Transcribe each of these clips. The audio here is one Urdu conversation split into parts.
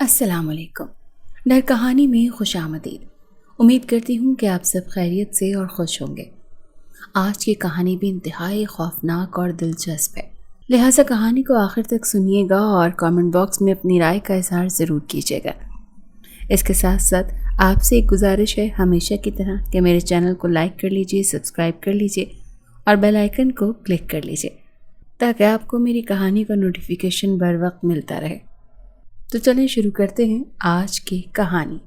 السلام علیکم۔ ڈر کہانی میں خوش آمدید۔ امید کرتی ہوں کہ آپ سب خیریت سے اور خوش ہوں گے۔ آج کی کہانی بھی انتہائی خوفناک اور دلچسپ ہے، لہٰذا کہانی کو آخر تک سنیے گا اور کامنٹ باکس میں اپنی رائے کا اظہار ضرور کیجیے گا۔ اس کے ساتھ ساتھ آپ سے ایک گزارش ہے ہمیشہ کی طرح کہ میرے چینل کو لائک کر لیجیے، سبسکرائب کر لیجیے اور بیل آئیکن کو کلک کر لیجیے تاکہ آپ کو میری کہانی کا نوٹیفیکیشن بر وقت ملتا رہے۔ تو چلیں شروع کرتے ہیں آج کی کہانی۔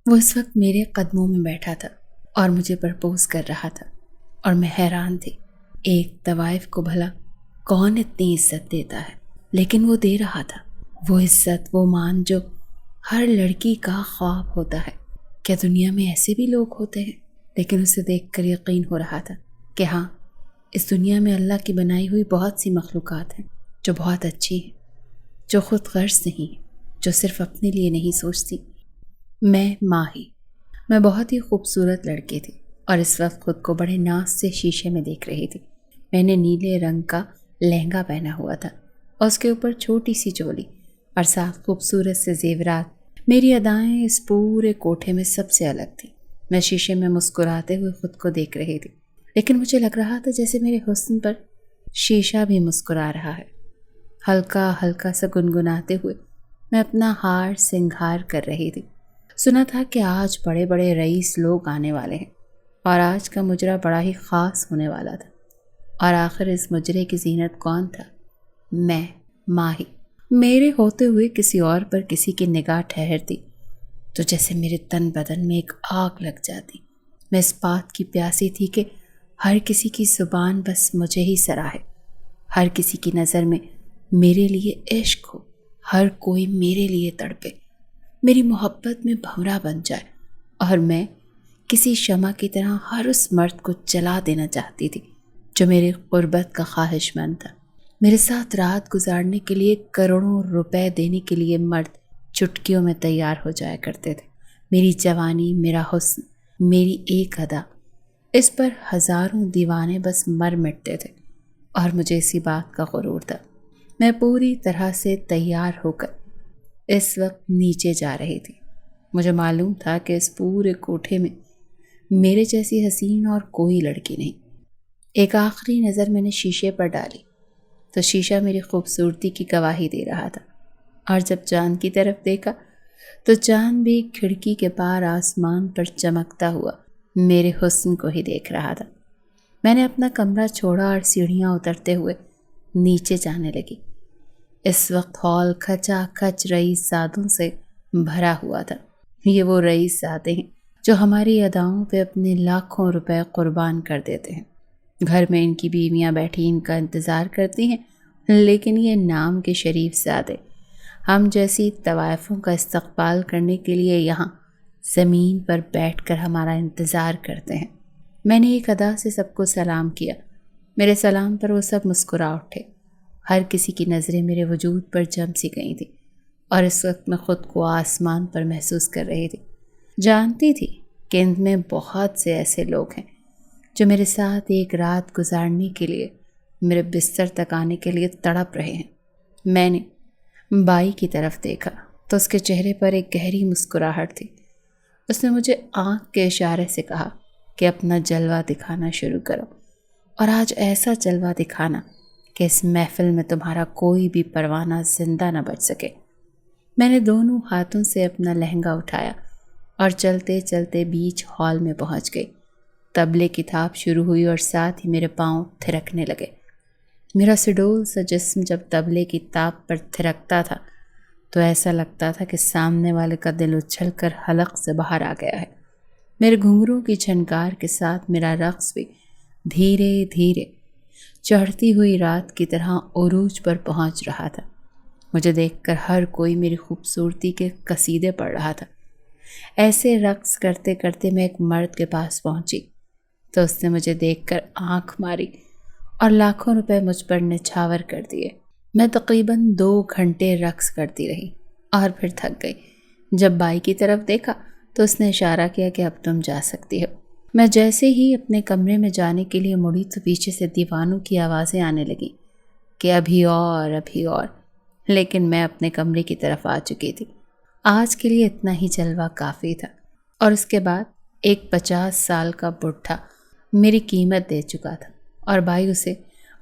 وہ اس وقت میرے قدموں میں بیٹھا تھا اور مجھے پرپوز کر رہا تھا اور میں حیران تھی۔ ایک طوائف کو بھلا کون اتنی عزت دیتا ہے، لیکن وہ دے رہا تھا۔ وہ عزت، وہ مان جو ہر لڑکی کا خواب ہوتا ہے۔ کیا دنیا میں ایسے بھی لوگ ہوتے ہیں؟ لیکن اسے دیکھ کر یقین ہو رہا تھا کہ ہاں، اس دنیا میں اللہ کی بنائی ہوئی بہت سی مخلوقات ہیں جو بہت اچھی ہیں، جو خود غرض نہیں، جو صرف اپنے لیے نہیں سوچتی۔ میں ماہی، میں بہت ہی خوبصورت لڑکی تھی اور اس وقت خود کو بڑے ناز سے شیشے میں دیکھ رہی تھی۔ میں نے نیلے رنگ کا لہنگا پہنا ہوا تھا اور اس کے اوپر چھوٹی سی چولی اور ساتھ خوبصورت سے زیورات۔ میری ادائیں اس پورے کوٹھے میں سب سے الگ تھی۔ میں شیشے میں مسکراتے ہوئے خود کو دیکھ رہی تھی، لیکن مجھے لگ رہا تھا جیسے میرے حسن پر شیشہ بھی مسکرا رہا ہے۔ ہلکا ہلکا سا گنگناتے ہوئے میں اپنا ہار سنگھار کر رہی تھی۔ سنا تھا کہ آج بڑے بڑے رئیس لوگ آنے والے ہیں اور آج کا مجرا بڑا ہی خاص ہونے والا تھا۔ اور آخر اس مجرے کی زینت کون تھا؟ میں، ماہی۔ میرے ہوتے ہوئے کسی اور پر کسی کی نگاہ ٹھہرتی تو جیسے میرے تن بدن میں ایک آگ لگ جاتی۔ میں اس بات کی پیاسی تھی کہ ہر کسی کی زبان بس مجھے ہی سراہے، ہر کسی کی نظر میں میرے لیے عشق ہو، ہر کوئی میرے لیے تڑپے، میری محبت میں بھنورا بن جائے، اور میں کسی شمع کی طرح ہر اس مرد کو جلا دینا چاہتی تھی جو میرے قربت کا خواہش مند تھا۔ میرے ساتھ رات گزارنے کے لیے کروڑوں روپے دینے کے لیے مرد چٹکیوں میں تیار ہو جایا کرتے تھے۔ میری جوانی، میرا حسن، میری ایک ادا، اس پر ہزاروں دیوانے بس مر مٹتے تھے اور مجھے اسی بات کا غرور تھا۔ میں پوری طرح سے تیار ہو کر اس وقت نیچے جا رہی تھی۔ مجھے معلوم تھا کہ اس پورے کوٹھے میں میرے جیسی حسین اور کوئی لڑکی نہیں۔ ایک آخری نظر میں نے شیشے پر ڈالی تو شیشہ میری خوبصورتی کی گواہی دے رہا تھا، اور جب چاند کی طرف دیکھا تو چاند بھی کھڑکی کے پار آسمان پر چمکتا ہوا میرے حسن کو ہی دیکھ رہا تھا۔ میں نے اپنا کمرہ چھوڑا اور سیڑھیاں اترتے ہوئے نیچے جانے لگی۔ اس وقت ہال کھچا کھچ رئیس زادوں سے بھرا ہوا تھا۔ یہ وہ رئیس زادے ہیں جو ہماری اداؤں پہ اپنے لاکھوں روپے قربان کر دیتے ہیں۔ گھر میں ان کی بیویاں بیٹھی ان کا انتظار کرتی ہیں، لیکن یہ نام کے شریف زادے ہم جیسی طوائفوں کا استقبال کرنے کے لیے یہاں زمین پر بیٹھ کر ہمارا انتظار کرتے ہیں۔ میں نے ایک ادا سے سب کو سلام کیا۔ میرے سلام پر وہ سب مسکرا اٹھے۔ ہر کسی کی نظریں میرے وجود پر جم سی گئی تھی اور اس وقت میں خود کو آسمان پر محسوس کر رہی تھی۔ جانتی تھی کہ ان میں بہت سے ایسے لوگ ہیں جو میرے ساتھ ایک رات گزارنے کے لیے، میرے بستر تک آنے کے لیے تڑپ رہے ہیں۔ میں نے بائی کی طرف دیکھا تو اس کے چہرے پر ایک گہری مسکراہٹ تھی۔ اس نے مجھے آنکھ کے اشارے سے کہا کہ اپنا جلوہ دکھانا شروع کرو، اور آج ایسا جلوہ دکھانا کہ اس محفل میں تمہارا کوئی بھی پروانہ زندہ نہ بچ سکے۔ میں نے دونوں ہاتھوں سے اپنا لہنگا اٹھایا اور چلتے چلتے بیچ ہال میں پہنچ گئی۔ طبلے کی تھاپ شروع ہوئی اور ساتھ ہی میرے پاؤں تھرکنے لگے۔ میرا سڈول سا جسم جب طبلے کی تاپ پر تھرکتا تھا تو ایسا لگتا تھا کہ سامنے والے کا دل اچھل کر حلق سے باہر آ گیا ہے۔ میرے گھنگروں کی چھنکار کے ساتھ میرا رقص بھی دھیرے دھیرے چڑھتی ہوئی رات کی طرح عروج پر پہنچ رہا تھا۔ مجھے دیکھ کر ہر کوئی میری خوبصورتی کے قصیدے پڑھ رہا تھا۔ ایسے رقص کرتے کرتے میں ایک مرد کے پاس پہنچی تو اس نے مجھے دیکھ کر آنکھ ماری اور لاکھوں روپے مجھ پر نچھاور کر دیے۔ میں تقریباً 2 گھنٹے رقص کرتی رہی اور پھر تھک گئی۔ جب بائی کی طرف دیکھا تو اس نے اشارہ کیا کہ اب تم جا سکتی ہو۔ میں جیسے ہی اپنے کمرے میں جانے کے لیے مڑی تو پیچھے سے دیوانوں کی آوازیں آنے لگیں کہ ابھی اور، ابھی اور۔ لیکن میں اپنے کمرے کی طرف آ چکی تھی۔ آج کے لیے اتنا ہی جلوہ کافی تھا، اور اس کے بعد ایک 50 سال کا بڈھا میری قیمت دے چکا تھا اور بائی اسے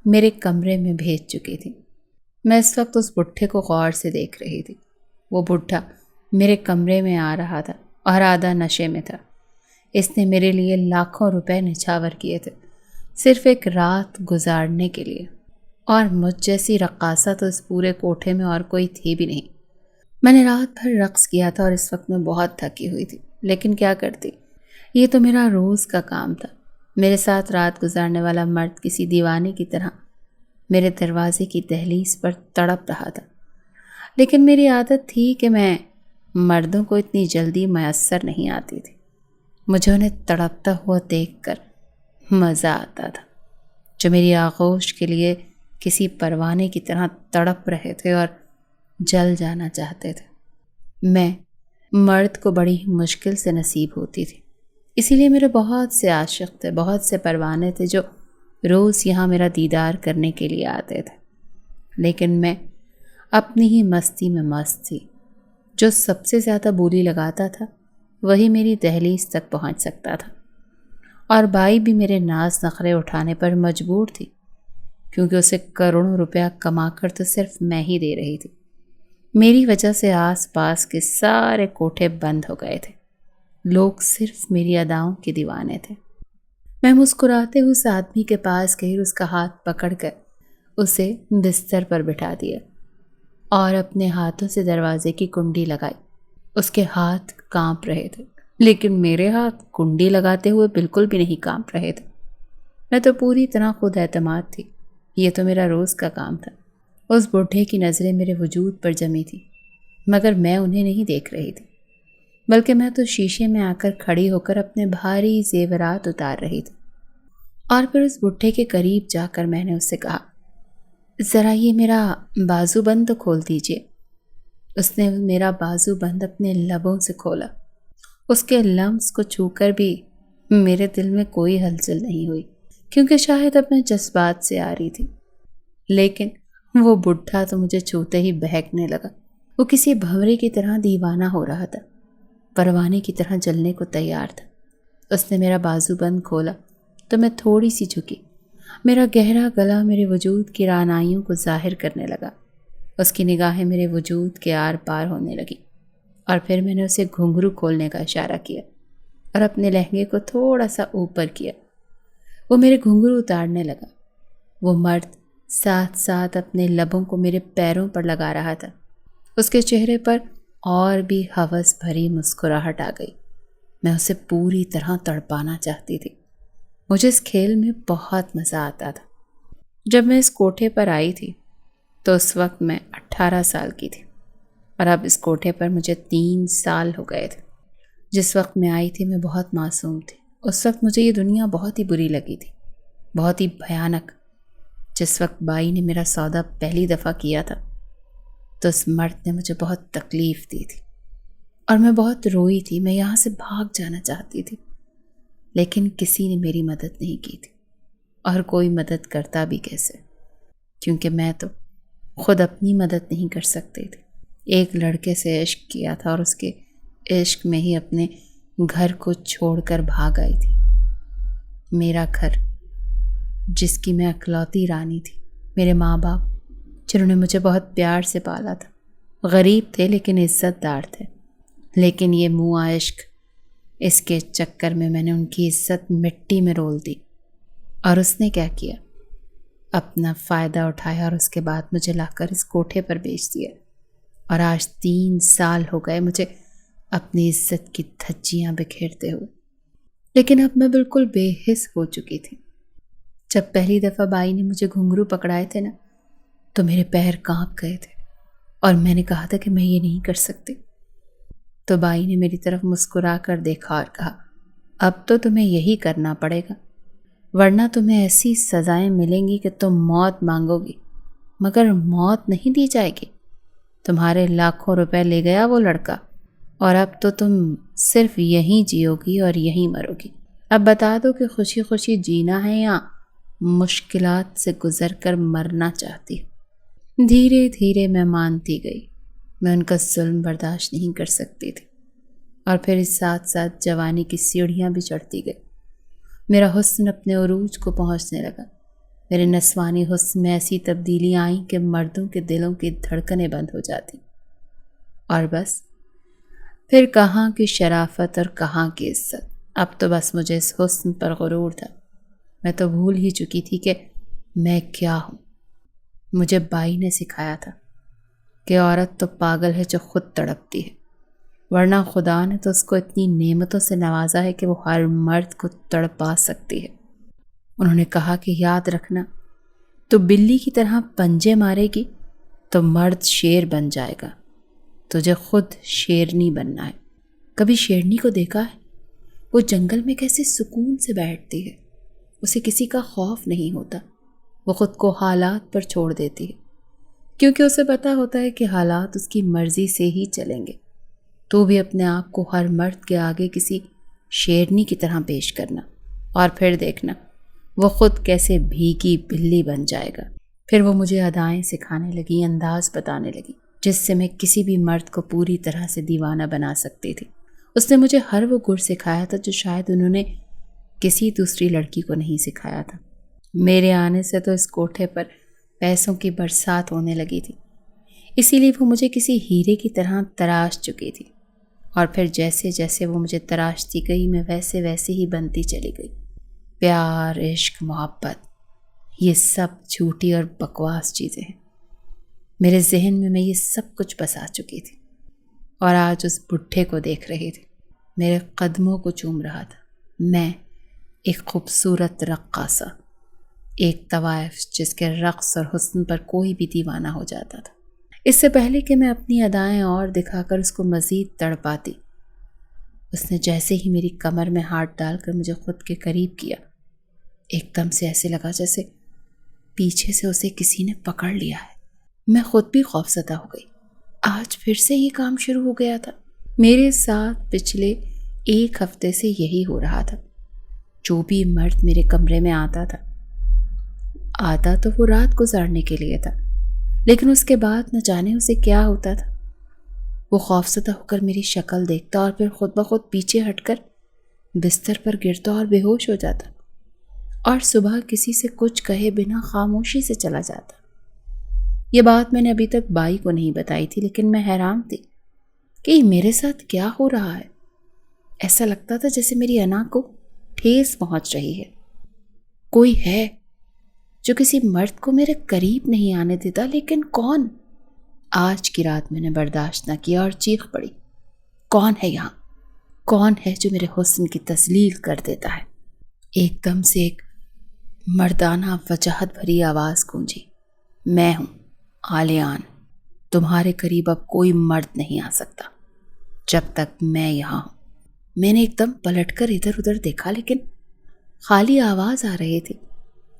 میرے کمرے میں بھیج چکی تھی۔ میں اس وقت اس بڈھے کو غور سے دیکھ رہی تھی۔ وہ بڈھا میرے کمرے میں آ رہا تھا اور آدھا نشے میں تھا۔ اس نے میرے لیے لاکھوں روپے نچھاور کیے تھے، صرف ایک رات گزارنے کے لیے، اور مجھ جیسی رقاصہ تو اس پورے کوٹھے میں اور کوئی تھی بھی نہیں۔ میں نے رات بھر رقص کیا تھا اور اس وقت میں بہت تھکی ہوئی تھی، لیکن کیا کرتی، یہ تو میرا روز کا کام تھا۔ میرے ساتھ رات گزارنے والا مرد کسی دیوانے کی طرح میرے دروازے کی دہلیز پر تڑپ رہا تھا، لیکن میری عادت تھی کہ میں مردوں کو اتنی جلدی میسر نہیں آتی تھی۔ مجھے انہیں تڑپتا ہوا دیکھ کر مزہ آتا تھا، جو میری آغوش کے لیے کسی پروانے کی طرح تڑپ رہے تھے اور جل جانا چاہتے تھے۔ میں مرد کو بڑی مشکل سے نصیب ہوتی تھی، اسی لیے میرے بہت سے عاشق تھے، بہت سے پروانے تھے جو روز یہاں میرا دیدار کرنے کے لیے آتے تھے، لیکن میں اپنی ہی مستی میں مست تھی۔ جو سب سے زیادہ بولی لگاتا تھا وہی میری دہلیز تک پہنچ سکتا تھا، اور بائی بھی میرے ناز نخرے اٹھانے پر مجبور تھی، کیونکہ اسے کروڑوں روپیہ کما کر تو صرف میں ہی دے رہی تھی۔ میری وجہ سے آس پاس کے سارے کوٹھے بند ہو گئے تھے، لوگ صرف میری اداؤں کے دیوانے تھے۔ میں مسکراتے ہوئے اس آدمی کے پاس گئی، اس کا ہاتھ پکڑ کر اسے بستر پر بٹھا دیا اور اپنے ہاتھوں سے دروازے کی کنڈی لگائی۔ اس کے ہاتھ کانپ رہے تھے، لیکن میرے ہاتھ کنڈی لگاتے ہوئے بالکل بھی نہیں کانپ رہے تھے۔ میں تو پوری طرح خود اعتماد تھی، یہ تو میرا روز کا کام تھا۔ اس بڈھے کی نظریں میرے وجود پر جمی تھی، مگر میں انہیں نہیں دیکھ رہی تھی، بلکہ میں تو شیشے میں آ کر کھڑی ہو کر اپنے بھاری زیورات اتار رہی تھی۔ اور پھر اس بڈھے کے قریب جا کر میں نے اس سے کہا، ذرا یہ میرا بازو بند کھول دیجیے۔ اس نے میرا بازو بند اپنے لبوں سے کھولا۔ اس کے لمس کو چھو کر بھی میرے دل میں کوئی ہلچل نہیں ہوئی، کیونکہ شاید اب میں جذبات سے آ رہی تھی، لیکن وہ بڈھا تو مجھے چھوتے ہی بہکنے لگا۔ وہ کسی بھنورے کی طرح دیوانہ ہو رہا تھا، پروانے کی طرح جلنے کو تیار تھا۔ اس نے میرا بازو بند کھولا تو میں تھوڑی سی جھکی۔ میرا گہرا گلا میرے وجود کی رعنائیوں کو ظاہر کرنے لگا۔ اس کی نگاہیں میرے وجود کے آر پار ہونے لگی، اور پھر میں نے اسے گھنگرو کھولنے کا اشارہ کیا اور اپنے لہنگے کو تھوڑا سا اوپر کیا۔ وہ میرے گھنگرو اتارنے لگا۔ وہ مرد ساتھ ساتھ اپنے لبوں کو میرے پیروں پر لگا رہا تھا۔ اس کے چہرے پر اور بھی ہوس بھری مسکراہٹ آ گئی۔ میں اسے پوری طرح تڑپانا چاہتی تھی۔ مجھے اس کھیل میں بہت مزہ آتا تھا۔ جب میں اس کوٹھے پر آئی تھی تو اس وقت میں 18 سال کی تھی، اور اب اس کوٹھے پر مجھے 3 سال ہو گئے تھے۔ جس وقت میں آئی تھی میں بہت معصوم تھی۔ اس وقت مجھے یہ دنیا بہت ہی بری لگی تھی، بہت ہی بھیانک۔ جس وقت بائی نے میرا سودا پہلی دفعہ کیا تھا تو اس مرد نے مجھے بہت تکلیف دی تھی، اور میں بہت روئی تھی۔ میں یہاں سے بھاگ جانا چاہتی تھی، لیکن کسی نے میری مدد نہیں کی تھی، اور کوئی مدد کرتا بھی کیسے، کیونکہ میں تو خود اپنی مدد نہیں کر سکتی تھی۔ ایک لڑکے سے عشق کیا تھا اور اس کے عشق میں ہی اپنے گھر کو چھوڑ کر بھاگ آئی تھی۔ میرا گھر، جس کی میں اکلوتی رانی تھی، میرے ماں باپ جنہوں نے مجھے بہت پیار سے پالا تھا، غریب تھے لیکن عزت دار تھے، لیکن یہ موا عشق، اس کے چکر میں نے ان کی عزت مٹی میں رول دی۔ اور اس نے کیا کیا؟ اپنا فائدہ اٹھایا اور اس کے بعد مجھے لا کر اس کوٹھے پر بیچ دیا، اور آج 3 سال ہو گئے مجھے اپنی عزت کی دھجیاں بکھیرتے ہوئے۔ لیکن اب میں بالکل بے حس ہو چکی تھی۔ جب پہلی دفعہ بائی نے مجھے گھنگرو پکڑائے تھے نا، تو میرے پیر کانپ گئے تھے، اور میں نے کہا تھا کہ میں یہ نہیں کر سکتی۔ تو بائی نے میری طرف مسکرا کر دیکھا اور کہا، اب تو تمہیں یہی کرنا پڑے گا، ورنہ تمہیں ایسی سزائیں ملیں گی کہ تم موت مانگو گی، مگر موت نہیں دی جائے گی۔ تمہارے لاکھوں روپے لے گیا وہ لڑکا، اور اب تو تم صرف یہیں جیو گی اور یہیں مرو گی۔ اب بتا دو کہ خوشی خوشی جینا ہے یا مشکلات سے گزر کر مرنا چاہتی ہو۔ دھیرے دھیرے میں مانتی گئی، میں ان کا ظلم برداشت نہیں کر سکتی تھی، اور پھر اس ساتھ ساتھ جوانی کی سیڑھیاں بھی چڑھتی گئی۔ میرا حسن اپنے عروج کو پہنچنے لگا، میرے نسوانی حسن میں ایسی تبدیلیاں آئیں کہ مردوں کے دلوں کی دھڑکنیں بند ہو جاتی، اور بس پھر کہاں کی شرافت اور کہاں کی عزت، اب تو بس مجھے اس حسن پر غرور تھا۔ میں تو بھول ہی چکی تھی کہ میں کیا ہوں۔ مجھے بائی نے سکھایا تھا کہ عورت تو پاگل ہے جو خود تڑپتی ہے، ورنہ خدا نے تو اس کو اتنی نعمتوں سے نوازا ہے کہ وہ ہر مرد کو تڑپا سکتی ہے۔ انہوں نے کہا کہ یاد رکھنا، تو بلی کی طرح پنجے مارے گی تو مرد شیر بن جائے گا، تجھے خود شیرنی بننا ہے۔ کبھی شیرنی کو دیکھا ہے؟ وہ جنگل میں کیسے سکون سے بیٹھتی ہے، اسے کسی کا خوف نہیں ہوتا، وہ خود کو حالات پر چھوڑ دیتی ہے، کیونکہ اسے پتہ ہوتا ہے کہ حالات اس کی مرضی سے ہی چلیں گے۔ تو بھی اپنے آپ کو ہر مرد کے آگے کسی شیرنی کی طرح پیش کرنا، اور پھر دیکھنا وہ خود کیسے بھیگی بلی بن جائے گا۔ پھر وہ مجھے ادائیں سکھانے لگی، انداز بتانے لگی، جس سے میں کسی بھی مرد کو پوری طرح سے دیوانہ بنا سکتی تھی۔ اس نے مجھے ہر وہ گر سکھایا تھا جو شاید انہوں نے کسی دوسری لڑکی کو نہیں سکھایا تھا۔ میرے آنے سے تو اس کوٹھے پر پیسوں کی برسات ہونے لگی تھی، اسی لیے وہ مجھے کسی ہیرے کی طرح تراش چکی تھی، اور پھر جیسے جیسے وہ مجھے تراشتی گئی میں ویسے ویسے ہی بنتی چلی گئی۔ پیار، عشق، محبت، یہ سب جھوٹی اور بکواس چیزیں ہیں۔ میرے ذہن میں یہ سب کچھ بسا چکی تھی، اور آج اس بڈھے کو دیکھ رہی تھی، میرے قدموں کو چوم رہا تھا۔ میں ایک خوبصورت رقاصہ، ایک طوائف جس کے رقص اور حسن پر کوئی بھی دیوانہ ہو جاتا تھا۔ اس سے پہلے کہ میں اپنی ادائیں اور دکھا کر اس کو مزید تڑپاتی، اس نے جیسے ہی میری کمر میں ہاتھ ڈال کر مجھے خود کے قریب کیا، ایک دم سے ایسے لگا جیسے پیچھے سے اسے کسی نے پکڑ لیا ہے۔ میں خود بھی خوفزدہ ہو گئی۔ آج پھر سے یہ کام شروع ہو گیا تھا۔ میرے ساتھ پچھلے ایک ہفتے سے یہی ہو رہا تھا۔ جو بھی مرد میرے کمرے میں آتا تو وہ رات گزارنے کے لیے تھا، لیکن اس کے بعد نہ جانے اسے کیا ہوتا تھا۔ وہ خوفزدہ ہو کر میری شکل دیکھتا اور پھر خود بخود پیچھے ہٹ کر بستر پر گرتا اور بے ہوش ہو جاتا، اور صبح کسی سے کچھ کہے بنا خاموشی سے چلا جاتا۔ یہ بات میں نے ابھی تک بائی کو نہیں بتائی تھی، لیکن میں حیران تھی کہ یہ میرے ساتھ کیا ہو رہا ہے۔ ایسا لگتا تھا جیسے میری انا کو ٹھیس پہنچ رہی ہے۔ کوئی ہے جو کسی مرد کو میرے قریب نہیں آنے دیتا، لیکن کون؟ آج کی رات میں نے برداشت نہ کیا اور چیخ پڑی، کون ہے یہاں؟ کون ہے جو میرے حسن کی تذلیل کر دیتا ہے؟ ایک دم سے ایک مردانہ وجاہت بھری آواز گونجی، میں ہوں آلیان، تمہارے قریب اب کوئی مرد نہیں آ سکتا جب تک میں یہاں ہوں۔ میں نے ایک دم پلٹ کر ادھر ادھر دیکھا، لیکن خالی آواز آ رہی تھی،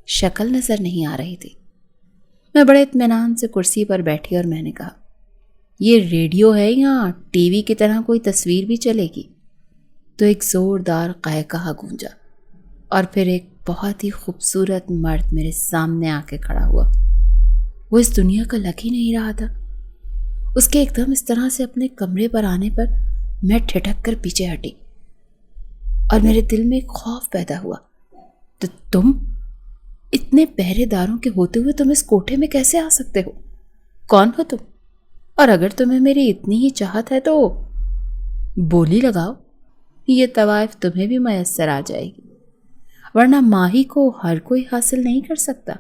شکل نظر نہیں آ رہی تھی۔ میں بڑے اطمینان سے کرسی پر بیٹھی اور میں نے کہا، یہ ریڈیو ہے یا ٹی وی کی طرح کوئی تصویر بھی چلے گی؟ تو ایک زوردار قہقہا گونجا، اور پھر ایک بہت ہی خوبصورت مرد میرے سامنے آ کے کھڑا ہوا۔ وہ اس دنیا کا لگ ہی نہیں رہا تھا۔ اس کے ایک دم اس طرح سے اپنے کمرے پر آنے پر میں ٹھٹک کر پیچھے ہٹی، اور میرے دل میں ایک خوف پیدا ہوا۔ تو تم اتنے پہرے داروں کے ہوتے ہوئے تم اس کوٹھے میں کیسے آ سکتے ہو؟ کون ہو تم؟ اور اگر تمہیں میری اتنی ہی چاہت ہے تو بولی لگاؤ، یہ طوائف تمہیں بھی میسر آ جائے گی، ورنہ ماہی کو ہر کوئی حاصل نہیں کر سکتا۔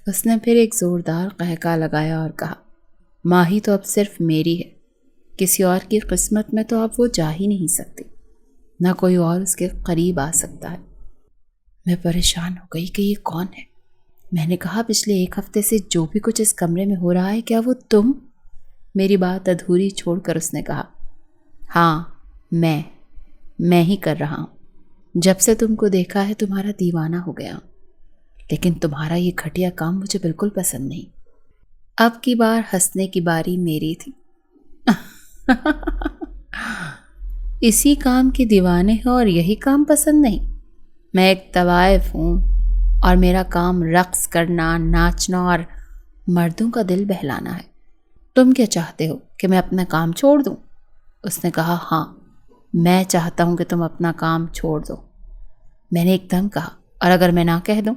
اس نے پھر ایک زوردار قہقہا لگایا اور کہا، ماہی تو اب صرف میری ہے، کسی اور کی قسمت میں تو اب وہ جا ہی نہیں سکتی، نہ کوئی اور اس کے قریب آ سکتا ہے۔ میں پریشان ہو گئی کہ یہ کون ہے۔ میں نے کہا، پچھلے ایک ہفتے سے جو بھی کچھ اس کمرے میں ہو رہا ہے، کیا وہ تم؟ میری بات ادھوری چھوڑ کر اس نے کہا، ہاں میں ہی کر رہا ہوں۔ جب سے تم کو دیکھا ہے تمہارا دیوانہ ہو گیا ہوں، لیکن تمہارا یہ گھٹیا کام مجھے بالکل پسند نہیں۔ اب کی بار ہنسنے کی باری میری تھی۔ اسی کام کی دیوانے ہو اور یہی کام پسند نہیں؟ میں ایک طوائف ہوں، اور میرا کام رقص کرنا، ناچنا اور مردوں کا دل بہلانا ہے۔ تم کیا چاہتے ہو کہ میں اپنا کام چھوڑ دوں؟ اس نے کہا، ہاں، میں چاہتا ہوں کہ تم اپنا کام چھوڑ دو۔ میں نے ایک دم کہا، اور اگر میں نہ کہہ دوں؟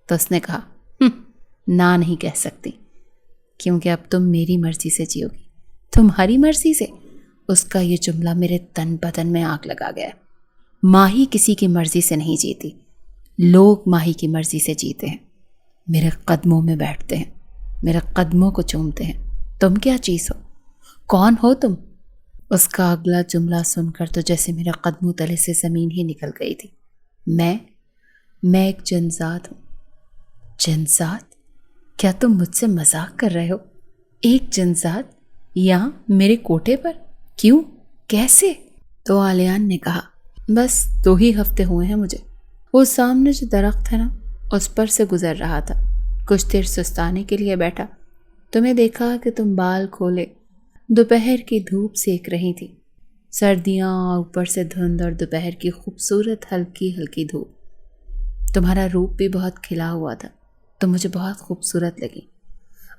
تو اس نے کہا، نہ نہیں کہہ سکتی، کیونکہ اب تم میری مرضی سے جیو گی۔ تمہاری مرضی سے؟ اس کا یہ جملہ میرے تن بدن میں آگ لگا گیا۔ ماہی کسی کی مرضی سے نہیں جیتی، لوگ ماہی کی مرضی سے جیتے ہیں، میرے قدموں میں بیٹھتے ہیں، میرے قدموں کو چومتے ہیں۔ تم کیا چیز ہو؟ کون ہو تم؟ اس کا اگلا جملہ سن کر تو جیسے میرے قدموں تلے سے زمین ہی نکل گئی تھی۔ میں ایک جنذات ہوں۔ جنذات؟ کیا تم مجھ سے مذاق کر رہے ہو؟ ایک جنذات یہاں میرے کوٹھے پر؟ کیوں؟ کیسے؟ تو آلیان نے کہا، بس 2 ہی ہفتے ہوئے ہیں مجھے۔ وہ سامنے جو درخت ہے نا، اس پر سے گزر رہا تھا، کچھ دیر سستانے کے لیے بیٹھا، تمہیں دیکھا کہ تم بال کھولے دوپہر کی دھوپ سیک رہی تھی۔ سردیاں، اوپر سے دھند اور دوپہر کی خوبصورت ہلکی ہلکی دھوپ۔ تمہارا روپ بھی بہت کھلا ہوا تھا، تم مجھے بہت خوبصورت لگی۔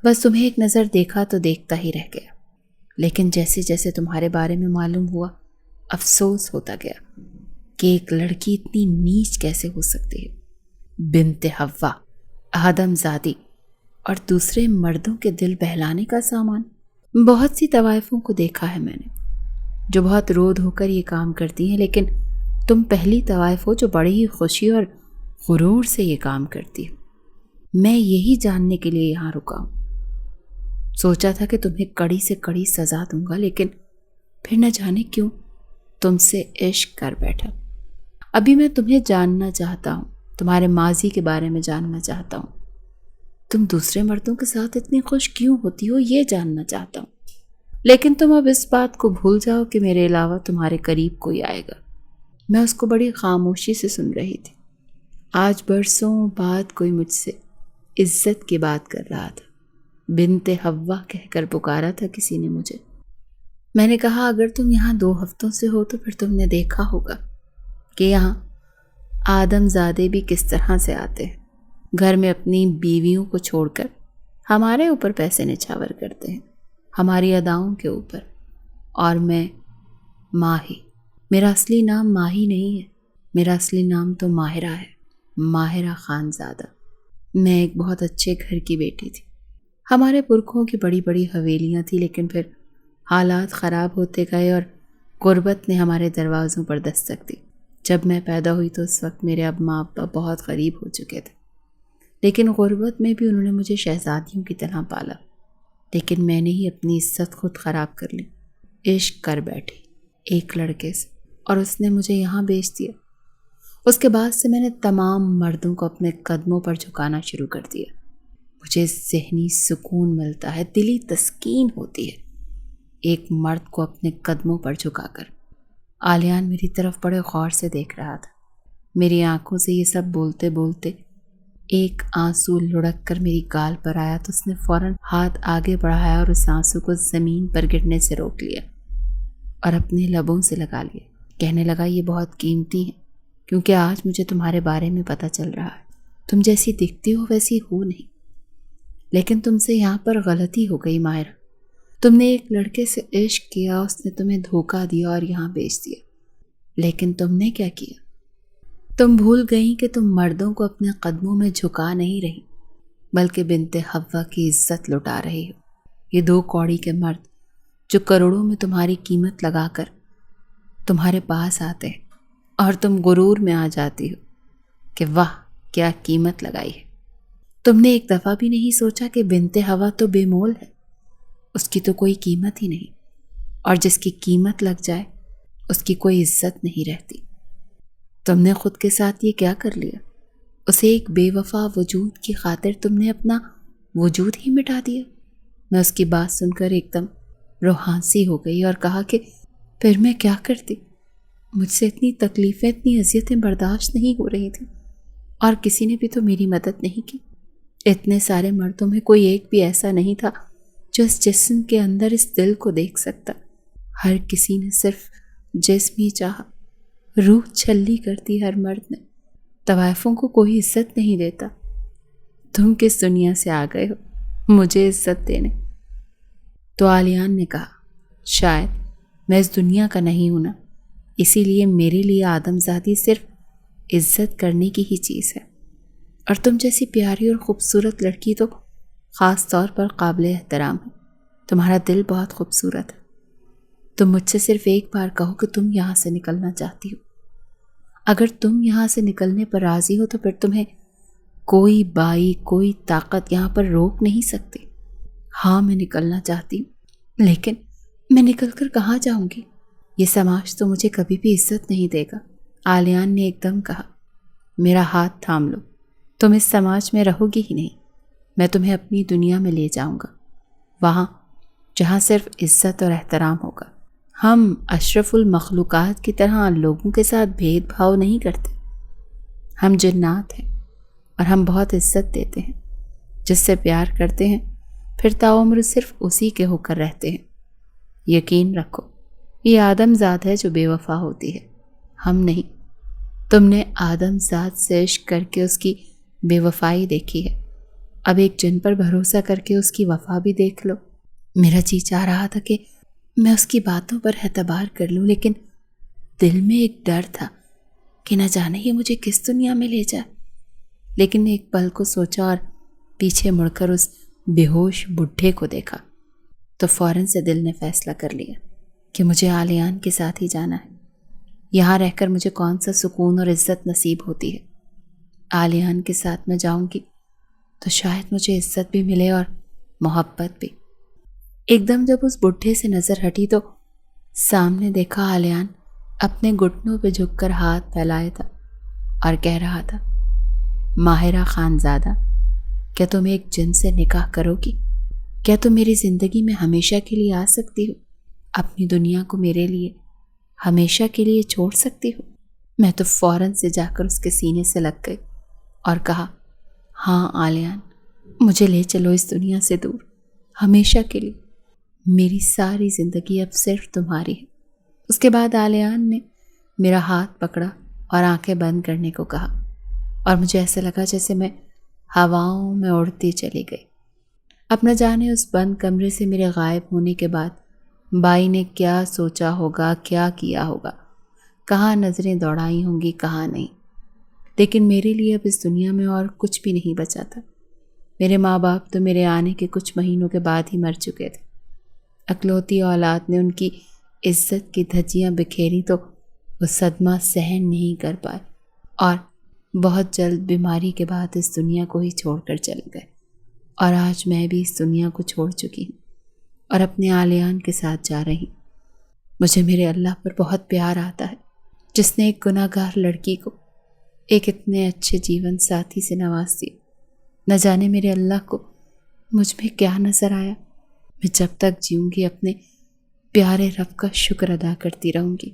بس تمہیں ایک نظر دیکھا تو دیکھتا ہی رہ گیا، لیکن جیسے جیسے تمہارے بارے میں معلوم ہوا، افسوس ہوتا گیا کہ ایک لڑکی اتنی نیچ کیسے ہو سکتی ہے، بنت حوا، آدم زادی، اور دوسرے مردوں کے دل بہلانے کا سامان۔ بہت سی طوائفوں کو دیکھا ہے میں نے جو بہت رود ہو کر یہ کام کرتی ہیں، لیکن تم پہلی طوائف ہو جو بڑی ہی خوشی اور غرور سے یہ کام کرتی ہو۔ میں یہی جاننے کے لیے یہاں رکا ہوں۔ سوچا تھا کہ تمہیں کڑی سے کڑی سزا دوں گا، لیکن پھر نہ جانے کیوں تم سے عشق کر بیٹھا۔ ابھی میں تمہیں جاننا چاہتا ہوں، تمہارے ماضی کے بارے میں جاننا چاہتا ہوں۔ تم دوسرے مردوں کے ساتھ اتنی خوش کیوں ہوتی ہو، یہ جاننا چاہتا ہوں۔ لیکن تم اب اس بات کو بھول جاؤ کہ میرے علاوہ تمہارے قریب کوئی آئے گا۔ میں اس کو بڑی خاموشی سے سن رہی تھی۔ آج برسوں بعد کوئی مجھ سے عزت کی بات کر رہا تھا۔ بنت حوا کہہ کر پکارا تھا کسی نے مجھے۔ میں نے کہا، اگر تم یہاں 2 ہفتوں سے ہو تو پھر تم نے دیکھا ہوگا کہ یہاں آدم زادے بھی کس طرح سے آتے ہیں، گھر میں اپنی بیویوں کو چھوڑ کر ہمارے اوپر پیسے نچھاور کرتے ہیں، ہماری اداؤں کے اوپر۔ اور میں ماہی، میرا اصلی نام ماہی نہیں ہے، میرا اصلی نام تو ماہرہ ہے، ماہرہ خان زادہ۔ میں ایک بہت اچھے گھر کی بیٹی تھی۔ ہمارے پرکھوں کی بڑی بڑی حویلیاں تھیں، لیکن پھر حالات خراب ہوتے گئے اور غربت نے ہمارے دروازوں پر دستک دی۔ جب میں پیدا ہوئی تو اس وقت میرے ماں ابا بہت غریب ہو چکے تھے، لیکن غربت میں بھی انہوں نے مجھے شہزادیوں کی طرح پالا۔ لیکن میں نے ہی اپنی عزت خود خراب کر لی، عشق کر بیٹھی ایک لڑکے سے، اور اس نے مجھے یہاں بیچ دیا۔ اس کے بعد سے میں نے تمام مردوں کو اپنے قدموں پر جھکانا شروع کر دیا۔ مجھے ذہنی سکون ملتا ہے، دلی تسکین ہوتی ہے ایک مرد کو اپنے قدموں پر جھکا کر۔ آلیان میری طرف بڑے غور سے دیکھ رہا تھا۔ میری آنکھوں سے یہ سب بولتے بولتے ایک آنسو لڑک کر میری گال پر آیا تو اس نے فوراً ہاتھ آگے بڑھایا اور اس آنسو کو زمین پر گرنے سے روک لیا اور اپنے لبوں سے لگا لیا۔ کہنے لگا، یہ بہت قیمتی ہے، کیونکہ آج مجھے تمہارے بارے میں پتہ چل رہا ہے۔ تم جیسی دکھتی ہو ویسی ہو نہیں، لیکن تم سے یہاں پر غلطی ہو گئی ماہرہ۔ تم نے ایک لڑکے سے عشق کیا، اس نے تمہیں دھوکہ دیا اور یہاں بیچ دیا۔ لیکن تم نے کیا کیا؟ تم بھول گئی کہ تم مردوں کو اپنے قدموں میں جھکا نہیں رہی، بلکہ بنت حوا کی عزت لٹا رہی ہو۔ یہ 2 کوڑی کے مرد جو کروڑوں میں تمہاری قیمت لگا کر تمہارے پاس آتے ہیں، اور تم غرور میں آ جاتی ہو کہ واہ کیا قیمت لگائی ہے۔ تم نے ایک دفعہ بھی نہیں سوچا کہ بنت حوا تو بے مول ہے، اس کی تو کوئی قیمت ہی نہیں، اور جس کی قیمت لگ جائے اس کی کوئی عزت نہیں رہتی۔ تم نے خود کے ساتھ یہ کیا کر لیا؟ اسے ایک بے وفا وجود کی خاطر تم نے اپنا وجود ہی مٹا دیا۔ میں اس کی بات سن کر ایک دم روحانسی ہو گئی اور کہا کہ پھر میں کیا کرتی؟ مجھ سے اتنی تکلیفیں، اتنی اذیتیں برداشت نہیں ہو رہی تھیں، اور کسی نے بھی تو میری مدد نہیں کی۔ اتنے سارے مردوں میں کوئی ایک بھی ایسا نہیں تھا جو اس جسم کے اندر اس دل کو دیکھ سکتا۔ ہر کسی نے صرف جسم ہی چاہا، روح چھلی کرتی ہر مرد نے۔ طوائفوں کو کوئی عزت نہیں دیتا۔ تم کس دنیا سے آ گئے ہو؟ مجھے عزت دینے۔ تو عالیان نے کہا، شاید میں اس دنیا کا نہیں ہوں نا، اسی لیے میرے لیے آدم زادی صرف عزت کرنے کی ہی چیز ہے، اور تم جیسی پیاری اور خوبصورت لڑکی تو خاص طور پر قابل احترام ہے۔ تمہارا دل بہت خوبصورت ہے۔ تم مجھ سے صرف ایک بار کہو کہ تم یہاں سے نکلنا چاہتی ہو۔ اگر تم یہاں سے نکلنے پر راضی ہو تو پھر تمہیں کوئی بائی، کوئی طاقت یہاں پر روک نہیں سکتی۔ ہاں، میں نکلنا چاہتی ہوں، لیکن میں نکل کر کہاں جاؤں گی؟ یہ سماج تو مجھے کبھی بھی عزت نہیں دے گا۔ عالیان نے ایک دم کہا، میرا ہاتھ تھام لو، تم اس سماج میں رہو گی ہی نہیں، میں تمہیں اپنی دنیا میں لے جاؤں گا، وہاں جہاں صرف عزت اور احترام ہوگا۔ ہم اشرف المخلوقات کی طرح لوگوں کے ساتھ بھید بھاؤ نہیں کرتے۔ ہم جنات ہیں اور ہم بہت عزت دیتے ہیں۔ جس سے پیار کرتے ہیں پھر تاعمر صرف اسی کے ہو کر رہتے ہیں۔ یقین رکھو، یہ آدم ذات ہے جو بے وفا ہوتی ہے، ہم نہیں۔ تم نے آدم ذات سے عشق کر کے اس کی بے وفائی دیکھی ہے، اب ایک جن پر بھروسہ کر کے اس کی وفا بھی دیکھ لو۔ میرا جی چاہ رہا تھا کہ میں اس کی باتوں پر اعتبار کر لوں، لیکن دل میں ایک ڈر تھا کہ نہ جانے یہ مجھے کس دنیا میں لے جائے۔ لیکن ایک پل کو سوچا اور پیچھے مڑ کر اس بے ہوش بڈھے کو دیکھا تو فوراً سے دل نے فیصلہ کر لیا کہ مجھے عالیان کے ساتھ ہی جانا ہے۔ یہاں رہ کر مجھے کون سا سکون اور عزت نصیب ہوتی ہے؟ عالیان کے ساتھ میں جاؤں گی تو شاید مجھے عزت بھی ملے اور محبت بھی۔ ایک دم جب اس بڈھے سے نظر ہٹی تو سامنے دیکھا عالیان اپنے گھٹنوں پہ جھک کر ہاتھ پھیلائے تھا اور کہہ رہا تھا، ماہرہ خانزادہ، کیا تم ایک جن سے نکاح کرو گی؟ کیا تم میری زندگی میں ہمیشہ کے لیے آ سکتی ہو؟ اپنی دنیا کو میرے لیے ہمیشہ کے لیے چھوڑ سکتی ہو؟ میں تو فوراً سے جا کر اس کے سینے سے لگ گئی اور کہا، ہاں عالیان، مجھے لے چلو اس دنیا سے دور، ہمیشہ کے لیے۔ میری ساری زندگی اب صرف تمہاری ہے۔ اس کے بعد عالیان نے میرا ہاتھ پکڑا اور آنکھیں بند کرنے کو کہا، اور مجھے ایسا لگا جیسے میں ہواؤں میں اڑتی چلی گئی۔ اب نہ جانے اس بند کمرے سے میرے غائب ہونے کے بعد بائی نے کیا سوچا ہوگا، کیا کیا ہوگا، کہاں نظریں دوڑائی ہوں گی، کہاں نہیں۔ لیکن میرے لیے اب اس دنیا میں اور کچھ بھی نہیں بچا تھا۔ میرے ماں باپ تو میرے آنے کے کچھ مہینوں کے بعد ہی مر چکے تھے۔ اکلوتی اولاد نے ان کی عزت کی دھجیاں بکھیری تو وہ صدمہ سہن نہیں کر پائے اور بہت جلد بیماری کے بعد اس دنیا کو ہی چھوڑ کر چلے گئے۔ اور آج میں بھی اس دنیا کو چھوڑ چکی ہوں اور اپنے عالیان کے ساتھ جا رہی ہوں۔ مجھے میرے اللہ پر بہت پیار آتا ہے، جس نے ایک گناہ گار لڑکی کو ایک اتنے اچھے جیون ساتھی سے نواز دیا۔ نہ جانے میرے اللہ کو مجھ میں کیا نظر آیا۔ میں جب تک جیوں گی اپنے پیارے رب کا شکر ادا کرتی رہوں گی۔